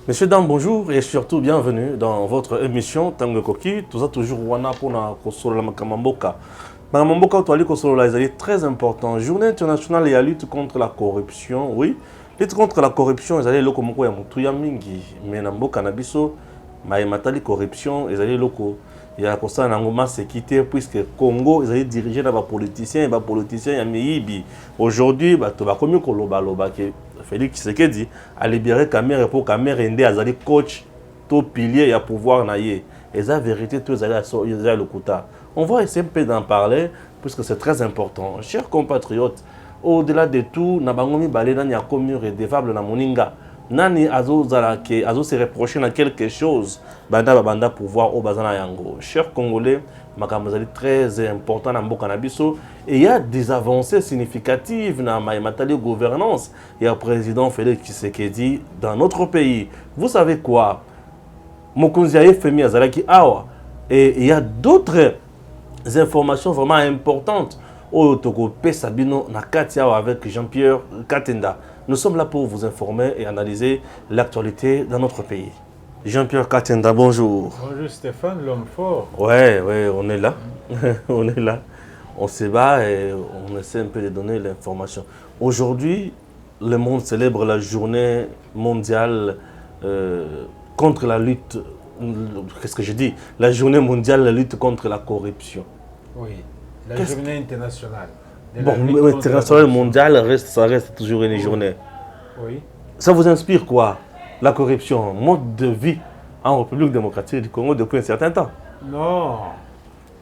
Messieurs, dames, bonjour et surtout bienvenue dans votre émission Tango Koki. Tout ça toujours wana pour na kosolo la makamamboka. Makamamboka toali kosolo la est très important. Journée internationale et la lutte contre la corruption. Oui, lutte contre la corruption, ils allaient loko moko ya mutu ya mingi. Mais na mboka na biso matali corruption, ils allaient loko. Il y a comme ça ngoma sécurité puisque Congo ils allaient diriger na ba politiciens ya miyibi. Aujourd'hui ba to ba komi ko loba ke Félix Tshisekedi a libéré Kamere pour Kamere ende azali coach to pilier ya pouvoir na ye. Et la vérité tous allés le kuta. On va essayer un peu d'en parler puisque c'est très important. Chers compatriotes, au-delà de tout, na bangomi balé nani akomi redevable na moninga. Nani azo se reprocher na quelque chose banda pouvoir au bazana yango. Chers Congolais, makamazali très important na mboka na biso et il y a des avancées significatives dans la matali gouvernance. Il y a le président Félix Tshisekedi dans notre pays. Vous savez quoi? Mokonzi Femi azalaki awa et il y a d'autres informations vraiment importantes au Togo Sabino na Katia avec Jean-Pierre Katenda. Nous sommes là pour vous informer et analyser l'actualité dans notre pays. Jean-Pierre Katenda, bonjour. Bonjour Stéphane, l'homme fort. Ouais, on est là. On est là. On se bat et on essaie un peu de donner l'information. Aujourd'hui, le monde célèbre la journée mondiale contre la lutte. Qu'est-ce que je dis? La journée mondiale de la lutte contre la corruption. Oui, la journée internationale. Bon, internationale, mondiale, ça reste toujours une journée. Oui. Ça vous inspire quoi? La corruption, mode de vie en République démocratique du Congo depuis un certain temps? Non,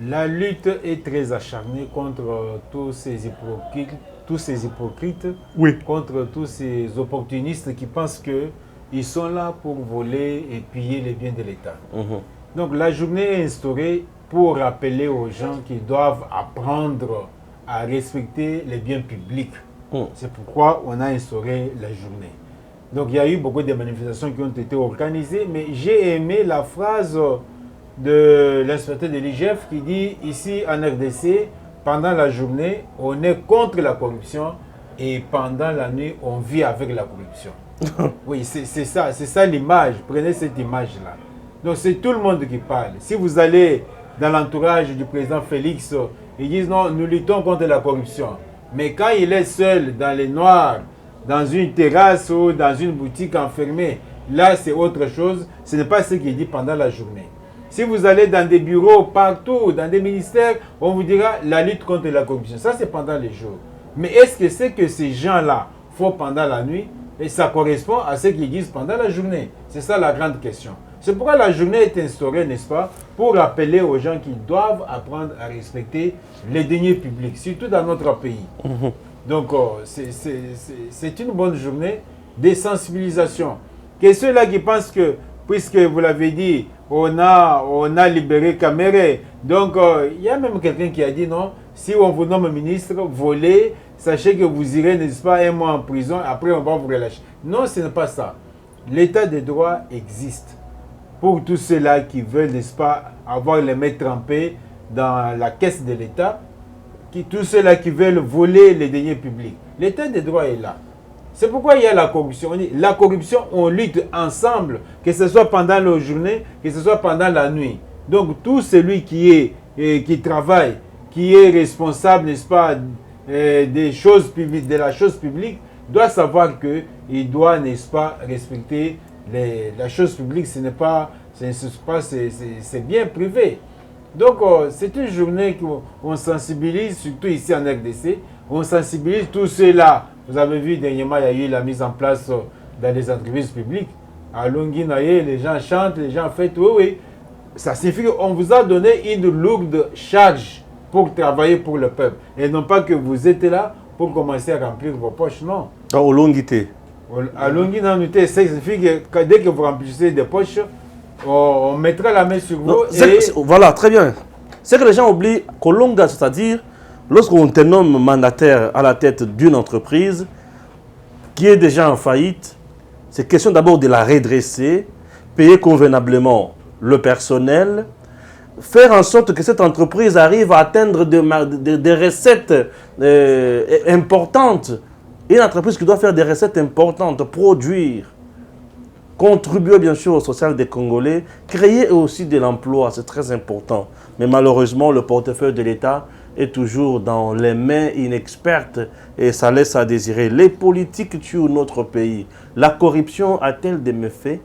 la lutte est très acharnée contre tous ces hypocrites, oui, contre tous ces opportunistes qui pensent qu'ils sont là pour voler et piller les biens de l'État. Donc la journée est instaurée pour rappeler aux gens qu'ils doivent apprendre à respecter les biens publics. C'est pourquoi on a instauré la journée. Donc il y a eu beaucoup de manifestations qui ont été organisées, mais j'ai aimé la phrase de l'inspecteur de l'IGF qui dit ici en RDC, pendant la journée, on est contre la corruption et pendant la nuit, on vit avec la corruption. Oui, c'est ça l'image. Prenez cette image-là. Donc c'est tout le monde qui parle. Si vous allez dans l'entourage du président Félix, ils disent non, nous luttons contre la corruption. Mais quand il est seul dans les noirs, dans une terrasse ou dans une boutique enfermée, là c'est autre chose. Ce n'est pas ce qu'il dit pendant la journée. Si vous allez dans des bureaux partout, dans des ministères, on vous dira la lutte contre la corruption. Ça c'est pendant les jours. Mais est-ce que c'est que ces gens-là font pendant la nuit? Et ça correspond à ce qu'ils disent pendant la journée. C'est ça la grande question. C'est pourquoi la journée est instaurée, n'est-ce pas, pour rappeler aux gens qu'ils doivent apprendre à respecter les deniers publics, surtout dans notre pays. Donc, c'est une bonne journée de sensibilisation. Que ceux-là qui pensent que, puisque vous l'avez dit, on a libéré Kamere, donc il y a même quelqu'un qui a dit non, si on vous nomme ministre, volez, sachez que vous irez, n'est-ce pas, un mois en prison, après on va vous relâcher. Non, ce n'est pas ça. L'état de droit existe. Pour tous ceux-là qui veulent, n'est-ce pas, avoir les mains trempées dans la caisse de l'État, tous ceux-là qui veulent voler les deniers publics. L'état de droit est là. C'est pourquoi il y a la corruption. La corruption, on lutte ensemble, que ce soit pendant la journée, que ce soit pendant la nuit. Donc tout celui qui travaille, qui est responsable, n'est-ce pas, des choses publiques, de la chose publique, doit savoir qu'il doit, n'est-ce pas, respecter la chose publique. Ce n'est pas, c'est bien privé. Donc c'est une journée où on sensibilise, surtout ici en RDC, on sensibilise tous ceux-là. Vous avez vu dernièrement, il y a eu la mise en place dans les entreprises publiques. À Longinaye, les gens chantent, les gens fêtent, oui. Ça signifie qu'on vous a donné une lourde charge pour travailler pour le peuple. Et non pas que vous êtes là pour commencer à remplir vos poches, non. Au Longité. À Longinaye, ça signifie que dès que vous remplissez des poches, on mettra la main sur vous. Non, voilà, très bien. C'est que les gens oublient Kolonga, c'est-à-dire lorsqu'on te nomme mandataire à la tête d'une entreprise qui est déjà en faillite, c'est question d'abord de la redresser, payer convenablement le personnel, faire en sorte que cette entreprise arrive à atteindre des recettes importantes. Une entreprise qui doit faire des recettes importantes, produire. contribuer bien sûr au social des Congolais, créer aussi de l'emploi, c'est très important. Mais malheureusement, le portefeuille de l'État est toujours dans les mains inexpertes et ça laisse à désirer. Les politiques tuent notre pays. La corruption a-t-elle des méfaits?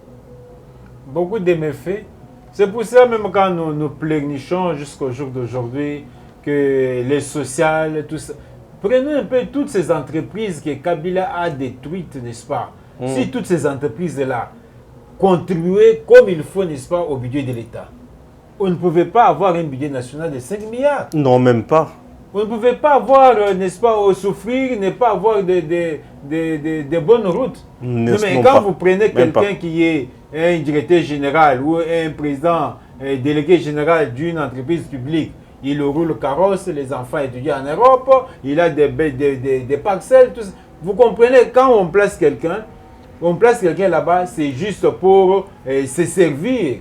Beaucoup de méfaits. C'est pour ça même quand nous pleurnichons jusqu'au jour d'aujourd'hui que les sociales, tout ça. Prenez un peu toutes ces entreprises que Kabila a détruites, n'est-ce pas? Si toutes ces entreprises-là contribuaient comme il faut, n'est-ce pas, au budget de l'État, on ne pouvait pas avoir un budget national de 5 milliards. Non, même pas. On ne pouvait pas avoir, n'est-ce pas, au souffrir, ne pas avoir de bonnes routes. Mais quand vous prenez quelqu'un qui est un directeur général ou un président délégué général d'une entreprise publique, il roule carrosse, les enfants étudient en Europe, il a des parcelles, tout ça. Vous comprenez, quand on place quelqu'un là-bas, c'est juste pour se servir.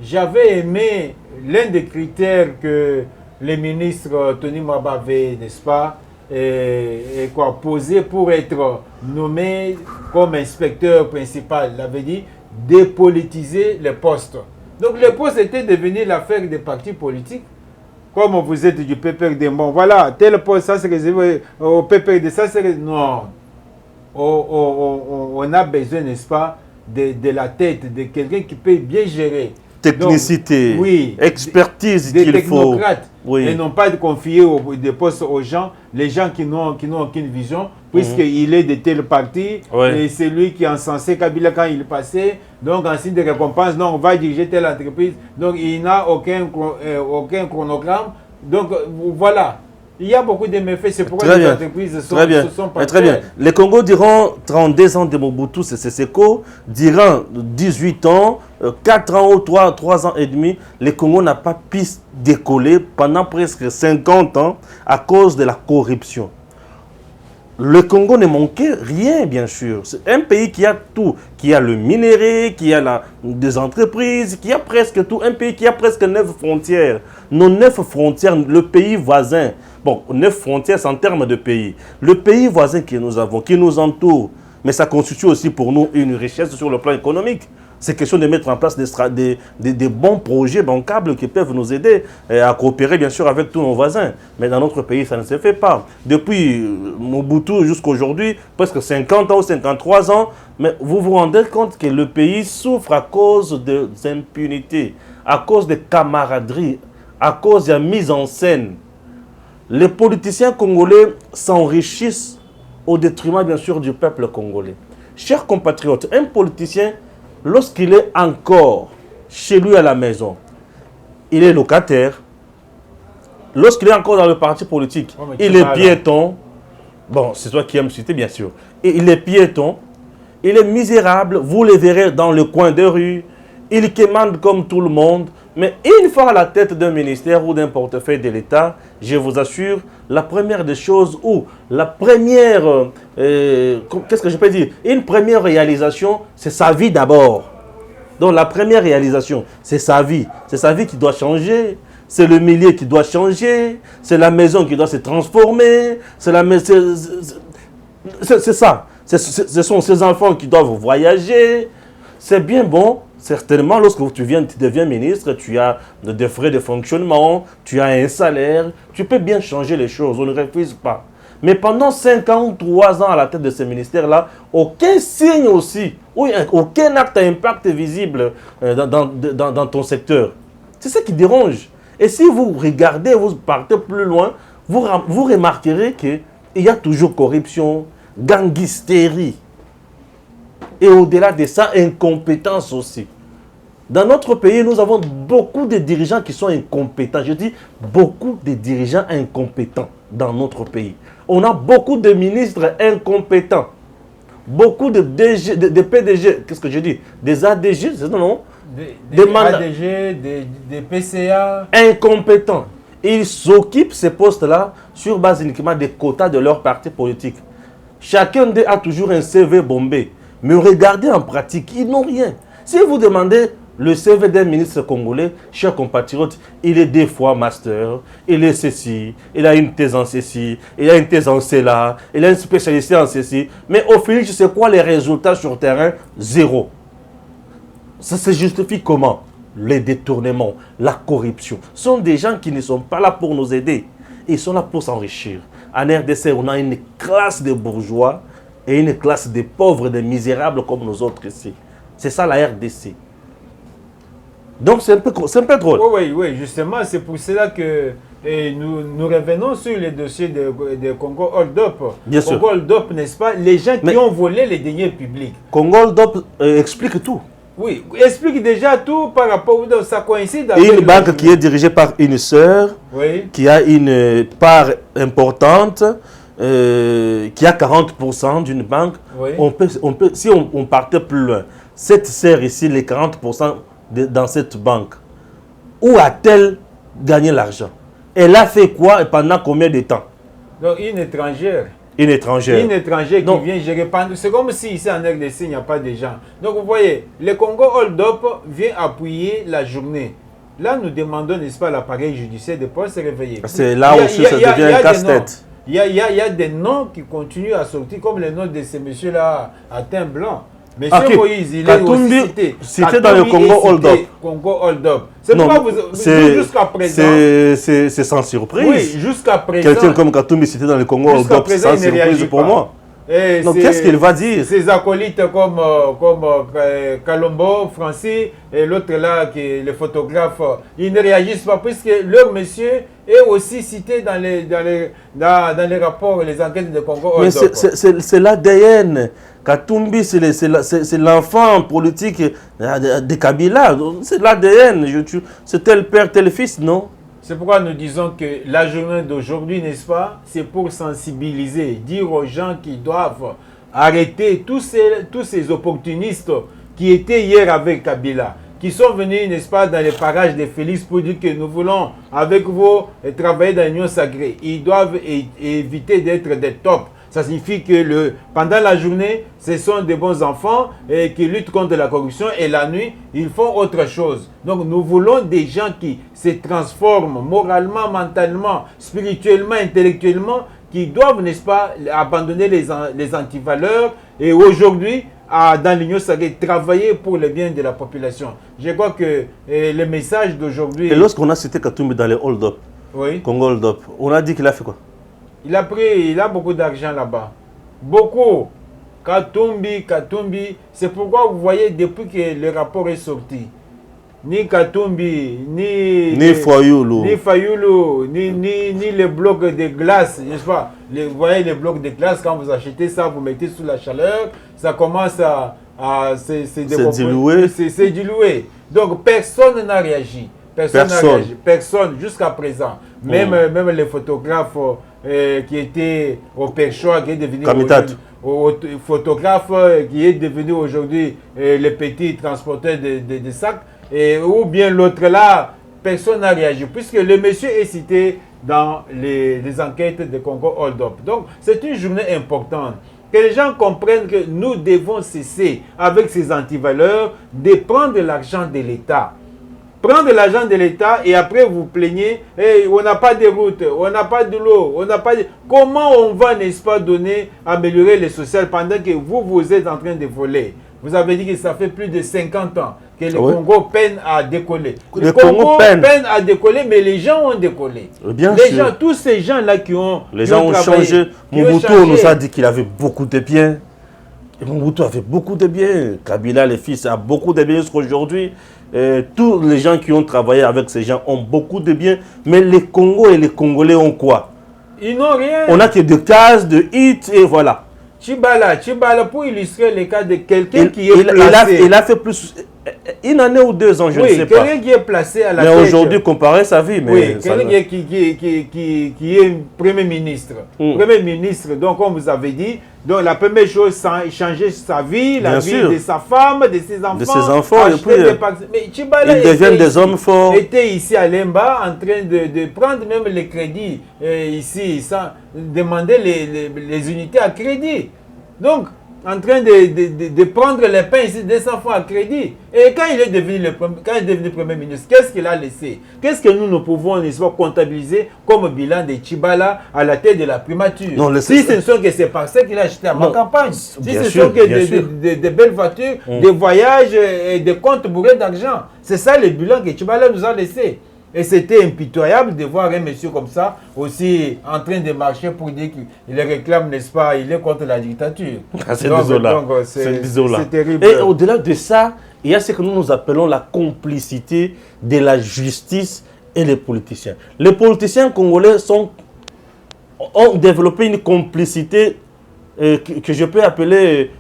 J'avais aimé l'un des critères que le ministre Tony Maba avait, n'est-ce pas, posé pour être nommé comme inspecteur principal. Il avait dit dépolitiser les postes. Donc les postes étaient devenus l'affaire des partis politiques. Comme vous êtes du PPRD, bon voilà, tel poste, ça c'est réservé au PPRD, ça c'est réservé. Non. On a besoin, n'est-ce pas, de la tête, de quelqu'un qui peut bien gérer. Technicité, donc, oui, expertise qu'il faut. Des technocrates. Oui. Et non pas de confier des postes aux gens, les gens qui n'ont aucune vision, puisqu'il est de tel parti, et c'est lui qui est encensé Kabila quand il passait. Donc, en signe de récompense, non, on va diriger telle entreprise. Donc, il n'a aucun chronogramme. Donc, voilà. Il y a beaucoup de méfaits, c'est pourquoi les entreprises se sont pas très bien. Les Congos diront 32 ans de Mobutu, c'est Seko, diront 18 ans, 4 ans ou 3 ans et demi, le Congo n'a pas pu décoller pendant presque 50 ans à cause de la corruption. Le Congo ne manquait rien, bien sûr. C'est un pays qui a tout, qui a le minerai, qui a des entreprises, qui a presque tout. Un pays qui a presque 9 frontières. Nos 9 frontières, le pays voisin. Bon, 9 frontières, c'est en termes de pays. Le pays voisin que nous avons, qui nous entoure, mais ça constitue aussi pour nous une richesse sur le plan économique. C'est question de mettre en place des bons projets bancables qui peuvent nous aider à coopérer bien sûr avec tous nos voisins. Mais dans notre pays, ça ne se fait pas. Depuis Mobutu jusqu'à aujourd'hui, presque 50 ans ou 53 ans, mais vous vous rendez compte que le pays souffre à cause des impunités, à cause de camaraderie, à cause de la mise en scène. Les politiciens congolais s'enrichissent au détriment bien sûr du peuple congolais. Chers compatriotes, un politicien, lorsqu'il est encore chez lui à la maison, il est locataire. Lorsqu'il est encore dans le parti politique, il est piéton. Bon, c'est toi qui aimes citer, bien sûr. Et il est piéton, il est misérable, vous le verrez dans le coin de rue, il commande comme tout le monde. Mais une fois à la tête d'un ministère ou d'un portefeuille de l'État, je vous assure, la première des choses ou la première, qu'est-ce que je peux dire? Une première réalisation, c'est sa vie d'abord. Donc la première réalisation, c'est sa vie. C'est sa vie qui doit changer. C'est le milieu qui doit changer. C'est la maison qui doit se transformer. C'est ça. Ce sont ces enfants qui doivent voyager. C'est bien bon. Certainement, lorsque tu deviens ministre, tu as des frais de fonctionnement, tu as un salaire, tu peux bien changer les choses, on ne refuse pas. Mais pendant 5 ans ou 3 ans à la tête de ces ministères-là, aucun signe aussi, aucun acte à impact visible dans ton secteur. C'est ça qui dérange. Et si vous regardez, vous partez plus loin, vous remarquerez qu'il y a toujours corruption, gangisterie. Et au-delà de ça, incompétence aussi. Dans notre pays, nous avons beaucoup de dirigeants qui sont incompétents. Je dis beaucoup de dirigeants incompétents dans notre pays. On a beaucoup de ministres incompétents. Beaucoup de PDG, qu'est-ce que je dis? Des ADG, c'est non? Des ADG, des PCA. Incompétents. Ils s'occupent de ces postes-là sur base uniquement des quotas de leur parti politique. Chacun d'eux a toujours un CV bombé. Mais regardez en pratique, ils n'ont rien. Si vous demandez le CV d'un ministre congolais, chers compatriotes, il est 2 fois master, il est ceci, il a une thèse en ceci, il a une thèse en cela, il a une spécialité en ceci. Mais au final, je sais quoi les résultats sur terrain? 0. Ça se justifie comment? Les détournements, la corruption. Ce sont des gens qui ne sont pas là pour nous aider. Ils sont là pour s'enrichir. En RDC, on a une classe de bourgeois et une classe de pauvres, de misérables comme nous autres ici. C'est ça la RDC. Donc c'est un peu drôle. Oui, justement, c'est pour cela que nous revenons sur les dossiers de Congo Hold Up. Bien sûr. Congo Hold Up, n'est-ce pas? Les gens qui ont volé les deniers publics. Congo Hold Up explique tout. Oui, explique déjà tout par rapport à ça coïncide avec une banque qui est dirigée par une sœur, qui a une part importante, qui a 40% d'une banque. Si on partait plus loin, cette sœur ici, les 40% dans cette banque, où a-t-elle gagné l'argent? Elle a fait quoi et pendant combien de temps? Donc une étrangère. Une étrangère. Une étrangère qui vient gérer. C'est comme si ici en RDC, il n'y a pas de gens. Donc vous voyez, le Congo Hold Up vient appuyer la journée. Là, nous demandons, n'est-ce pas, l'appareil judiciaire de pouvoir se réveiller. C'est là où ça devient un casse-tête. Il y a des noms qui continuent à sortir, comme le nom de ces messieurs-là à teint blanc. Monsieur Moïse, il est aussi cité. Cité dans le Congo Hold Up. Congo Hold Up. C'est pourquoi vous jusqu'à présent. C'est sans surprise. Oui, jusqu'à présent. Quelqu'un comme Katumbi cité dans le Congo Hold Up, c'est sans surprise pour moi. Donc qu'est-ce qu'il va dire? Ses acolytes comme Kalombo, Francis et l'autre là, qui est le photographe, ils ne réagissent pas puisque leur monsieur est aussi cité dans les rapports, les enquêtes de Congo Hold Up. Mais c'est l'ADN. Katumbi, c'est l'enfant politique de Kabila. C'est l'ADN. C'est tel père, tel fils, non? C'est pourquoi nous disons que la journée d'aujourd'hui, n'est-ce pas, c'est pour sensibiliser, dire aux gens qui doivent arrêter tous ces opportunistes qui étaient hier avec Kabila, qui sont venus, n'est-ce pas, dans les parages de Félix pour dire que nous voulons, avec vous, travailler dans l'union sacrée. Ils doivent éviter d'être des tops. Ça signifie que pendant la journée, ce sont des bons enfants qui luttent contre la corruption et la nuit, ils font autre chose. Donc nous voulons des gens qui se transforment moralement, mentalement, spirituellement, intellectuellement, qui doivent, n'est-ce pas, abandonner les antivaleurs et aujourd'hui, dans l'Union sacrée, travailler pour le bien de la population. Je crois que le message d'aujourd'hui... Et lorsqu'on a cité Katumbi dans les hold-up, Congo hold-up, on a dit qu'il a fait quoi? Il a beaucoup d'argent là-bas. Beaucoup. Katumbi. C'est pourquoi vous voyez, depuis que le rapport est sorti, ni Katumbi, ni Fayulu, ni les blocs de glace, n'est-ce pas? Vous voyez les blocs de glace, quand vous achetez ça, vous mettez sous la chaleur, ça commence à se diluer. Donc personne n'a réagi. Personne jusqu'à présent. Même les photographes qui étaient au Perchois, qui est devenu photographe qui est devenu aujourd'hui le petit transporteur de sacs, ou bien l'autre là, personne n'a réagi, puisque le monsieur est cité dans les enquêtes de Congo Hold Up. Donc c'est une journée importante. Que les gens comprennent que nous devons cesser avec ces antivaleurs de prendre l'argent de l'État. Prendre l'argent de l'État et après vous plaignez, on n'a pas de route, on n'a pas de l'eau, on n'a pas de... Comment on va, n'est-ce pas, améliorer les social pendant que vous êtes en train de voler? Vous avez dit que ça fait plus de 50 ans que le Congo peine à décoller. Le Congo peine à décoller, mais les gens ont décollé. Bien sûr. Tous ces gens-là qui ont... Les gens ont changé. Mobutu nous a dit qu'il avait beaucoup de biens. Et Mobutu avait beaucoup de biens. Kabila, les fils, a beaucoup de biens jusqu'aujourd'hui. Tous les gens qui ont travaillé avec ces gens ont beaucoup de biens. Mais les Congos et les Congolais ont quoi? Ils n'ont rien. On n'a que de cases, de hits et voilà. Chibala, pour illustrer le cas de quelqu'un qui est placé. Il a fait plus... Une année ou 2 ans, je ne sais pas. Quelqu'un qui est placé à la tête. Mais aujourd'hui, comparer sa vie. Oui, quelqu'un qui est Premier ministre. Premier ministre, donc comme vous avez dit, donc la première chose, c'est changer sa vie, la vie de sa femme, de ses enfants. De ses enfants, et puis mais Chibala ils deviennent des hommes forts. Était ici à Lemba en train de prendre même les crédits ici, sans demander les unités à crédit. Donc, en train de prendre les pains ici 200 fois à crédit. Et quand il est devenu Premier ministre, qu'est-ce qu'il a laissé? Qu'est-ce que nous pouvons comptabiliser comme bilan de Tchibala à la tête de la primature? Non, si ce ne sont que ces parcelles qu'il a achetées à ma campagne, si ce sont que de belles voitures, des voyages et des comptes bourrés d'argent, c'est ça le bilan que Tchibala nous a laissé. Et c'était impitoyable de voir un monsieur comme ça aussi en train de marcher pour dire qu'il réclame, n'est-ce pas, il est contre la dictature. C'est désolant. C'est terrible. Et au-delà de ça, il y a ce que nous appelons la complicité de la justice et les politiciens. Les politiciens congolais ont développé une complicité que je peux appeler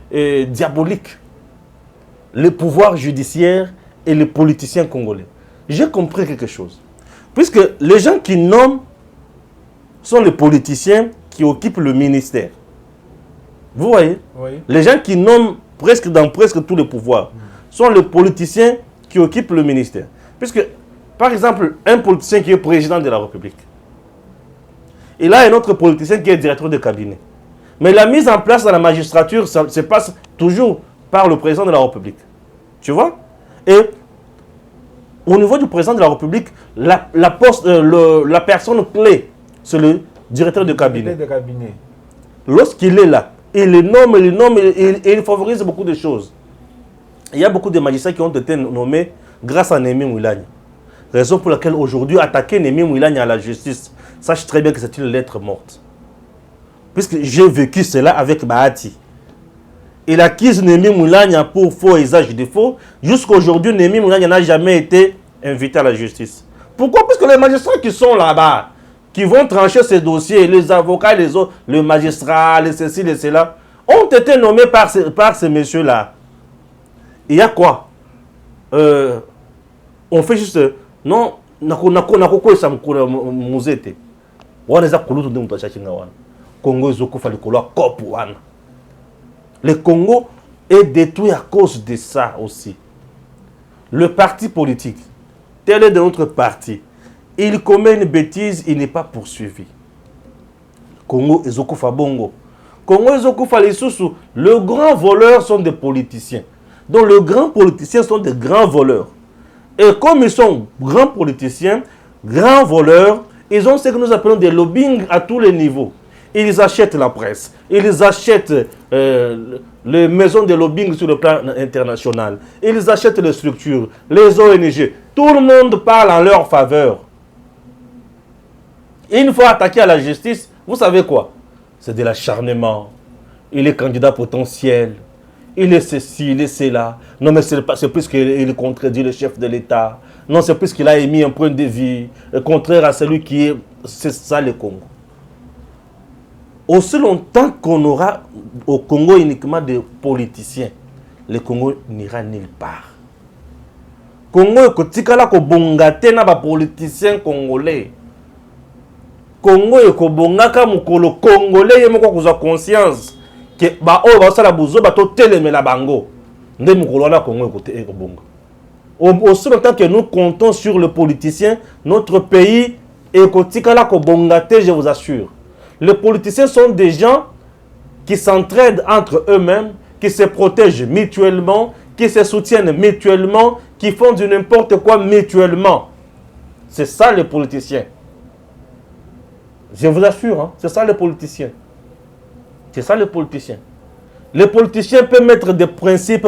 diabolique. Le pouvoir judiciaire et les politiciens congolais. J'ai compris quelque chose. Puisque les gens qui nomment sont les politiciens qui occupent le ministère. Vous voyez? Oui. Les gens qui nomment dans presque tous les pouvoirs sont les politiciens qui occupent le ministère. Puisque, par exemple, un politicien qui est président de la République, il a un autre politicien qui est directeur de cabinet. Mais la mise en place de la magistrature, ça se passe toujours par le président de la République. Tu vois? Et au niveau du président de la République, la personne clé, c'est le directeur de cabinet. Lorsqu'il est là, il les nomme, et il favorise beaucoup de choses. Il y a beaucoup de magistrats qui ont été nommés grâce à Némi Mouilani. Raison pour laquelle aujourd'hui, attaquer Némi Mouilani à la justice, sache très bien que c'est une lettre morte. Puisque j'ai vécu cela avec Bahati. Il accuse Némi Mouilani pour faux et usage de faux. Jusqu'à aujourd'hui, Némi Mouilani n'a jamais été invité à la justice. Pourquoi? Parce que les magistrats qui sont là-bas, qui vont trancher ces dossiers, les avocats, les autres, le magistrat, les ceci, les cela, ont été nommés par ces messieurs-là. Il y a quoi? On fait juste... Non, le Congo est détruit à cause de ça aussi. Le parti politique, tel est de notre parti, il commet une bêtise, il n'est pas poursuivi. Congo ezokufa bongo. Congo ezokufa lisusu. Les grands voleurs sont des politiciens. Donc les grands politiciens sont des grands voleurs. Et comme ils sont grands politiciens, grands voleurs, ils ont ce que nous appelons des lobbying à tous les niveaux. Ils achètent la presse, ils achètent les maisons de lobbying sur le plan international, ils achètent les structures, les ONG. Tout le monde parle en leur faveur. Une fois attaqué à la justice, vous savez quoi? C'est de l'acharnement. Il est candidat potentiel. Il est ceci, il est cela. Non, mais c'est plus qu'il contredit le chef de l'État. Non, c'est plus qu'il a émis un point de vue contraire à celui qui est... C'est ça le Congo. Aussi longtemps qu'on aura au Congo uniquement des politiciens, le Congo n'ira nulle part. Congo est kotikala ko bongate na ba politiciens congolais. Congo est ko bongaka mukolo congolais yemoko kuza conscience que ba o ba sala buzo ba to telemela bango. Nde mukolo na Congo est ko bonga. Aussi longtemps que nous comptons sur le politicien, notre pays est kotikala ko bongate, je vous assure. Les politiciens sont des gens qui s'entraident entre eux-mêmes, qui se protègent mutuellement, qui se soutiennent mutuellement, qui font du n'importe quoi mutuellement. C'est ça les politiciens. Je vous assure, hein, c'est ça les politiciens. C'est ça les politiciens. Les politiciens peuvent mettre des principes,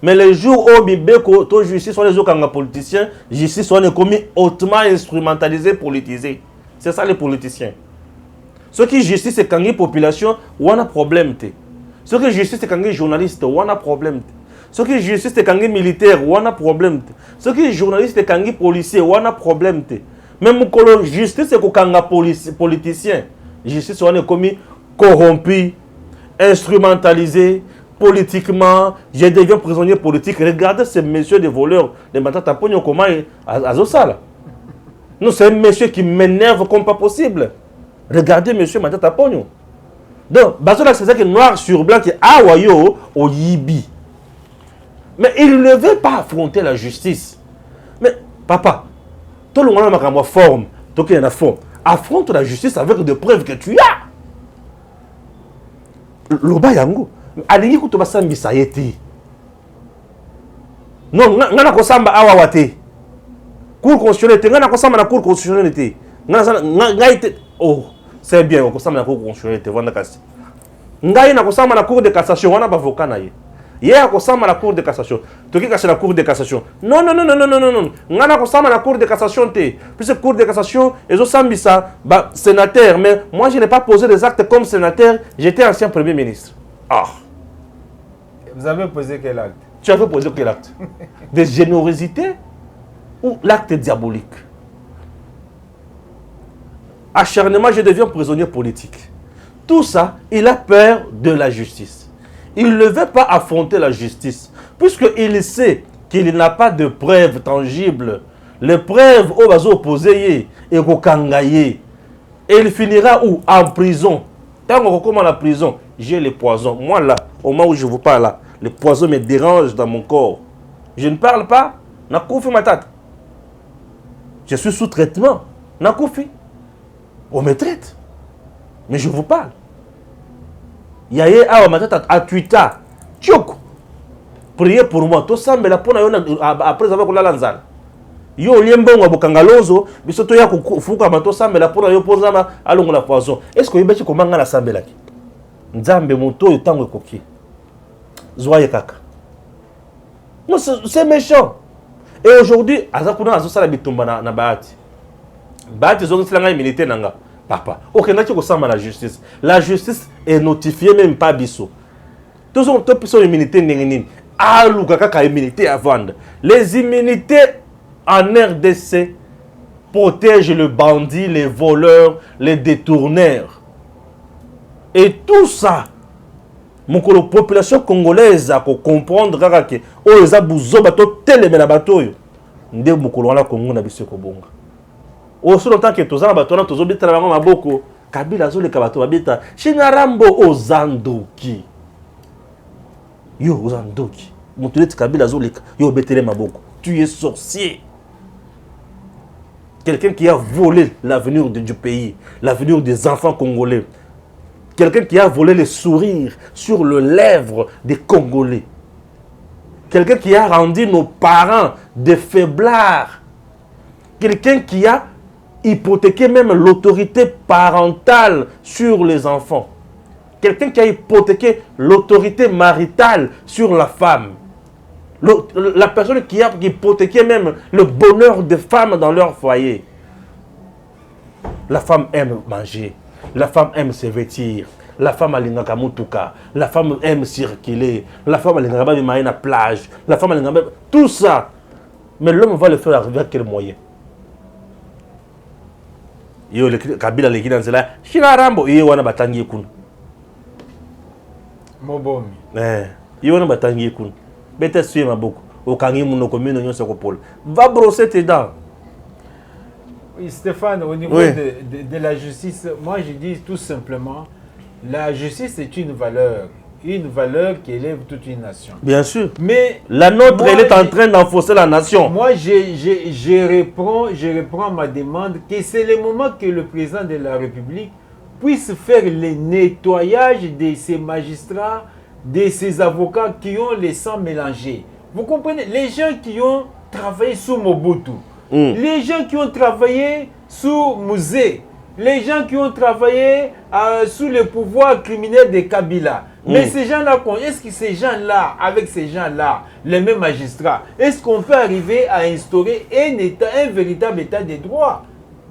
mais les jours où la justice sont les autres politiciens, la justice sont hautement instrumentalisée, politisée. C'est ça les politiciens. Ce qui justice c'est quand il y a population, on a problème. Ce qui justice c'est quand il y a journaliste, on a problème. Ce qui justice c'est quand il y a militaire, on a problème. Ce qui est journaliste c'est quand il y a policier, on a problème. Même quand justice c'est quand il y a politicien, justice on est commis corrompu, instrumentalisé politiquement, je deviens prisonnier politique. Regardez ces messieurs des voleurs, les matata pogno comment à Zosala. Non, c'est un monsieur qui m'énerve comme pas possible. Regardez monsieur Matata Pogno. Donc, Bazola c'est ça que noir sur blanc qui est awayo au Yibi. Mais il ne veut pas affronter la justice. Mais papa, tout le monde a une forme, donc il y a une forme. Affronte la justice avec des preuves que tu as. loba yango alingi kuto basambisa yeti non ngana ko samba awa wate cour constitutionnelle te ngana ko samba na cour constitutionnelle te ngana ite oh c'est bien ko samba na cour constitutionnelle te vanda kasi ngai na ko samba na cour de cassation wana ba avocat na ye hier ko samba na cour de cassation toki kasi na cour de cassation non ngana ko samba na cour de cassation te puisque cour de cassation ezo sambisa ba sénateur mais moi je n'ai pas posé des actes comme sénateur, j'étais ancien premier ministre. Ah. Vous avez posé quel acte? Tu avais posé quel acte? De générosité ou l'acte diabolique? Acharnement, je deviens prisonnier politique. Tout ça, il a peur de la justice. Il ne veut pas affronter la justice, puisqu'il sait qu'il n'a pas de preuves tangibles. Les preuves au bazo opposé et au kangaye. Et il finira où? En prison. Tant qu'on commence la prison, j'ai les poisons. Moi là, au moment où je vous parle là, les poisons me dérangent dans mon corps. Je ne parle pas. Nakoufi matata. Je suis sous traitement. Nakoufi. On me traite. Mais je vous parle. Yaye awa matata à Twitter. Tchoko. Priez pour moi. Tout ça, mais la pona après avoir la lanzale. Yo liembongo bokangalozo bisoto ya kufuka mato sambela pona yo pozama alongo la poison. Est-ce que yebechi komanga la sambela ki? Nzambe moto yo tango ekoki. Zoye kaka. Non, c'est méchant. Et aujourd'hui, azakuna azosala bitumba na baati. Baati zongi silanga immunité nanga. Papa, ok, n'a-t-il que la justice? La justice est notifiée même pas biso. Tous ont une immunité n'engin. Ah, l'oukaka immunité à vendre. Les immunités en RDC protègent le bandit, les voleurs, les détourneurs. Et tout ça, la population congolaise a comprendre que les abouzo bato telemena bato yo nde mukolo wana Congo na biso ko bonga. Aussi longtemps que tozana bato na tozo bitala bango maboko Kabila zo le kabato babita Shinarambo ozandoki. Yo ozandoki. Moutuleti Kabila zo le yo betele maboko. Tu es sorcier. Quelqu'un qui a volé l'avenir du pays, l'avenir des enfants congolais. Quelqu'un qui a volé les sourires sur les lèvres des Congolais. Quelqu'un qui a rendu nos parents des faiblards. Quelqu'un qui a hypothéqué même l'autorité parentale sur les enfants. Quelqu'un qui a hypothéqué l'autorité maritale sur la femme. La personne qui a hypothéqué même le bonheur des femmes dans leur foyer. La femme aime manger. La femme aime se vêtir. La femme alinga kamutuka. La femme aime circuler. La femme alinga ba à la plage. La femme alinga tout ça. Mais l'homme va le faire arriver à quel moyen? Yo le Kabila le kina nzela. Shirarambo yo wana batangi kun. Mobomi. Yo wana batangi kun. Bete suye maboko. Okangi muno commune nyonso ko pole. Va brosser tes dents. Oui, Stéphane, au niveau de la justice, moi je dis tout simplement, la justice est une valeur qui élève toute une nation. Bien sûr. Mais la nôtre, elle est en train d'enfoncer la nation. Moi, je reprends ma demande que c'est le moment que le président de la République puisse faire le nettoyage de ces magistrats, de ces avocats qui ont les sangs mélangés. Vous comprenez? Les gens qui ont travaillé sous Mobutu. Les gens qui ont travaillé sous Mouzé, les gens qui ont travaillé sous le pouvoir criminel de Kabila. Mais ces gens-là, est-ce que ces gens-là, avec ces gens-là, les mêmes magistrats, est-ce qu'on peut arriver à instaurer un véritable état de droit?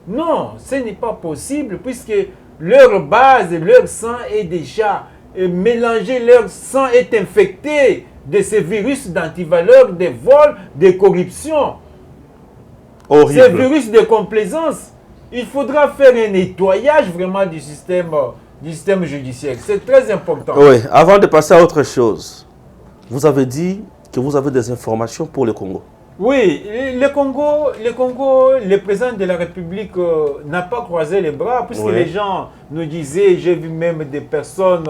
Non, ce n'est pas possible puisque leur base, leur sang est déjà mélangé, leur sang est infecté de ces virus d'antivaleurs, de vols, de corruption. Horrible. Ces virus de complaisance, il faudra faire un nettoyage vraiment du système judiciaire. C'est très important. Oui, avant de passer à autre chose, vous avez dit que vous avez des informations pour le Congo. Oui, le Congo, le président de la République n'a pas croisé les bras, puisque les gens nous disaient, j'ai vu même des personnes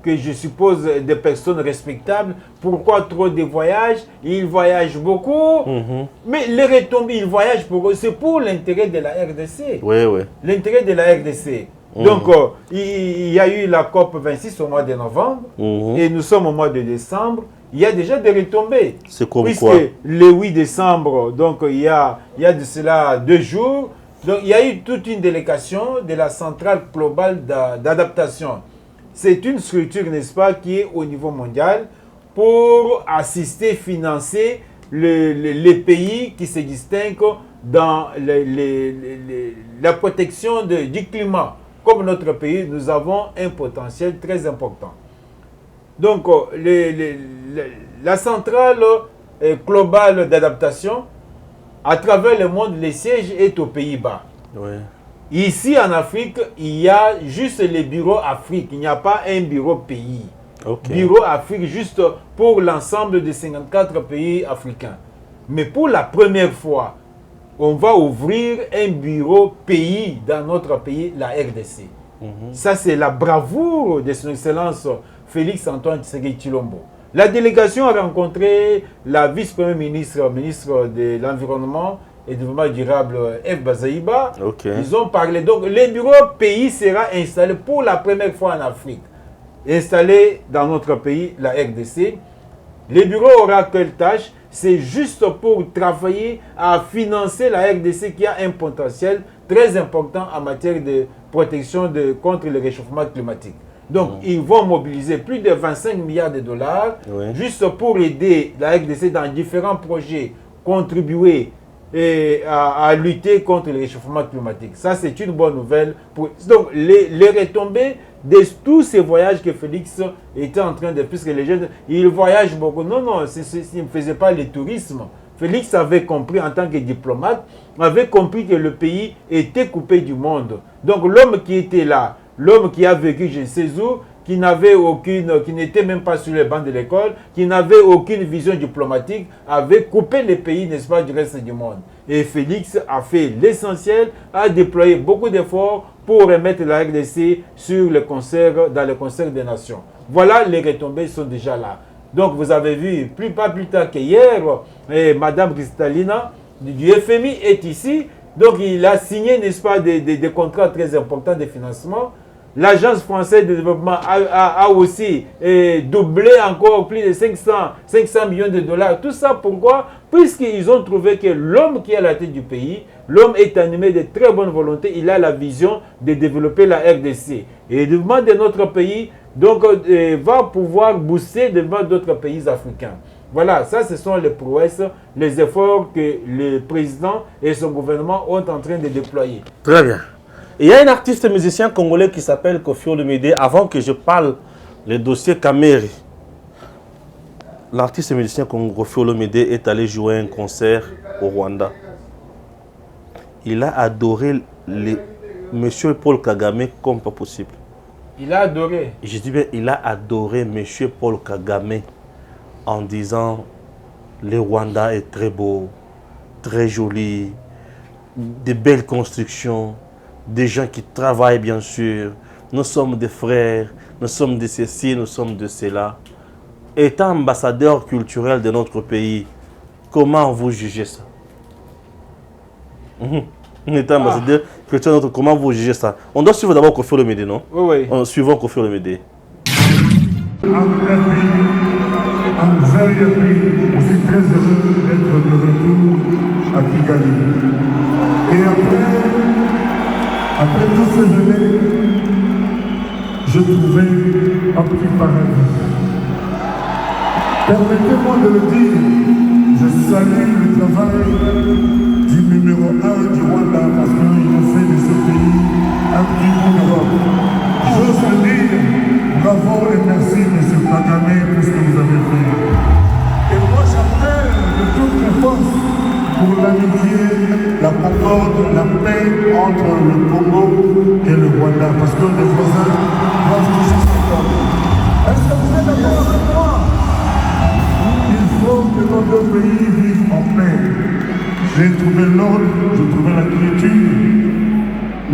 que je suppose des personnes respectables. Pourquoi trop de voyages? Ils voyagent beaucoup, mais les retombées, ils voyagent pour eux. C'est pour l'intérêt de la RDC. Oui, oui. L'intérêt de la RDC. Donc, il y a eu la COP 26 au mois de novembre et nous sommes au mois de décembre. Il y a déjà des retombées. C'est comme puisque quoi? le 8 décembre, donc il y a de cela 2 jours, donc il y a eu toute une délégation de la centrale globale d'adaptation. C'est une structure, n'est-ce pas, qui est au niveau mondial pour assister, financer les pays qui se distinguent dans la protection du climat. Comme notre pays, nous avons un potentiel très important. Donc, la centrale globale d'adaptation, à travers le monde, le siège est aux Pays-Bas. Oui. Ici, en Afrique, il y a juste les bureaux Afrique. Il n'y a pas un bureau pays. Okay. Bureau Afrique juste pour l'ensemble des 54 pays africains. Mais pour la première fois, on va ouvrir un bureau pays dans notre pays, la RDC. Ça, c'est la bravoure de son Excellence Félix-Antoine Tshisekedi Tshilombo. La délégation a rencontré la vice-première ministre, ministre de l'Environnement et du Développement durable, F. Bazaïba. Okay. Ils ont parlé. Donc, le bureau pays sera installé pour la première fois en Afrique. Installé dans notre pays, la RDC. Le bureau aura quelle tâche? C'est juste pour travailler à financer la RDC qui a un potentiel très important en matière de protection contre le réchauffement climatique. Donc, ils vont mobiliser plus de 25 milliards de dollars juste pour aider la RDC dans différents projets, contribuer à lutter contre le réchauffement climatique. Ça, c'est une bonne nouvelle. Donc, les retombées de tous ces voyages que Félix était en train de... Puisque les jeunes, ils voyagent beaucoup. Non, il ne faisait pas le tourisme. Félix avait compris, en tant que diplomate, avait compris que le pays était coupé du monde. Donc, l'homme qui était là, l'homme qui a vécu je ne sais où, qui n'était même pas sur les bancs de l'école, qui n'avait aucune vision diplomatique, avait coupé les pays, n'est-ce pas, du reste du monde. Et Félix a fait l'essentiel, a déployé beaucoup d'efforts pour remettre la RDC sur le concert, dans le concert des nations. Voilà, les retombées sont déjà là. Donc, vous avez vu, pas plus tard qu'hier, Madame Kristalina du FMI est ici. Donc, il a signé, n'est-ce pas, des contrats très importants de financement. L'Agence française de développement a aussi doublé encore plus de 500 millions de dollars. Tout ça pourquoi? Puisqu'ils ont trouvé que l'homme qui est à la tête du pays, l'homme est animé de très bonne volonté. Il a la vision de développer la RDC. Et le développement de notre pays donc, va pouvoir booster le développement d'autres pays africains. Voilà, ça ce sont les prouesses, les efforts que le président et son gouvernement ont en train de déployer. Très bien. Il y a un artiste musicien congolais qui s'appelle Koffi Olomide. Avant que je parle le dossier Kameri, l'artiste musicien Koffi Olomide est allé jouer un concert au Rwanda. Il a adoré Monsieur Paul Kagame comme pas possible. Il a adoré. Je dis bien, il a adoré Monsieur Paul Kagame en disant le Rwanda est très beau, très joli, de belles constructions. Des gens qui travaillent, bien sûr. Nous sommes des frères, nous sommes de ceci, nous sommes de cela. Étant ambassadeur culturel de notre pays, comment vous jugez ça? Étant ambassadeur culturel de notre pays, comment vous jugez ça? On doit suivre d'abord Koffi Olomide, non? Oui. Suivons Koffi Olomide. I'm very happy, je suis très heureux d'être de retour à Kigali. Et après toutes ces années, je trouvais un petit paradis. Permettez-moi de le dire, je salue le travail du numéro 1 du Rwanda parce qu'ils ont fait de ce pays un petit bout d'Europe. J'ose le dire, bravo et merci M. Kagame pour ce que vous avez fait. Et moi j'appelle de toute mes forces pour l'amitié, la concorde, la paix entre le Congo et le Rwanda, parce que les voisins doivent toujours s'entendre. Est-ce que vous êtes d'accord avec moi? Il faut que nos deux pays vivent en paix. J'ai trouvé l'ordre, j'ai trouvé la quiétude.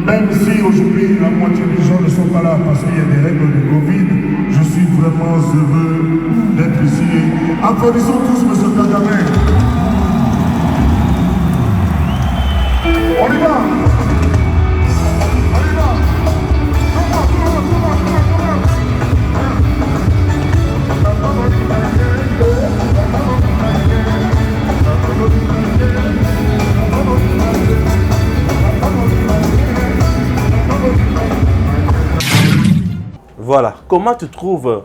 Même si aujourd'hui la moitié des gens ne sont pas là parce qu'il y a des règles de Covid, je suis vraiment heureux d'être ici. Applaudissons tous M. Kagame. On y va. On y va. Voilà. Comment tu trouves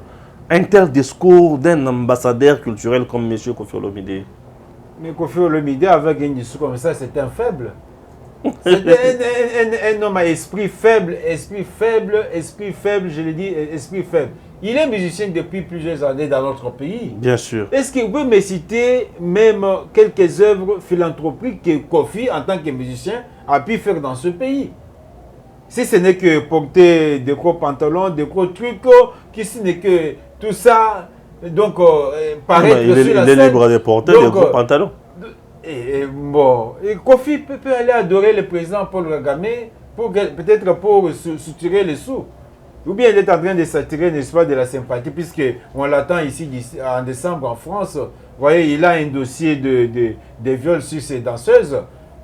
un tel discours d'un ambassadeur culturel comme M. Koffi Olomide? Mais Koffi Olomide, avec un discours comme ça, c'est un faible. C'est un homme à esprit faible, je l'ai dit, esprit faible. Il est musicien depuis plusieurs années dans notre pays. Bien sûr. Est-ce qu'il peut me citer même quelques œuvres philanthropiques que Koffi, en tant que musicien, a pu faire dans ce pays? Si ce n'est que porter des gros pantalons, des gros trucs, qui ce n'est que tout ça, donc paraître sur la scène. Il est libre de porter des gros pantalons. Bon, Koffi peut aller adorer le président Paul Kagame peut-être pour soutirer les sous. Ou bien il est en train de s'attirer, n'est-ce pas, de la sympathie, puisqu'on l'attend ici en décembre en France. Vous voyez, il a un dossier de viol sur ses danseuses.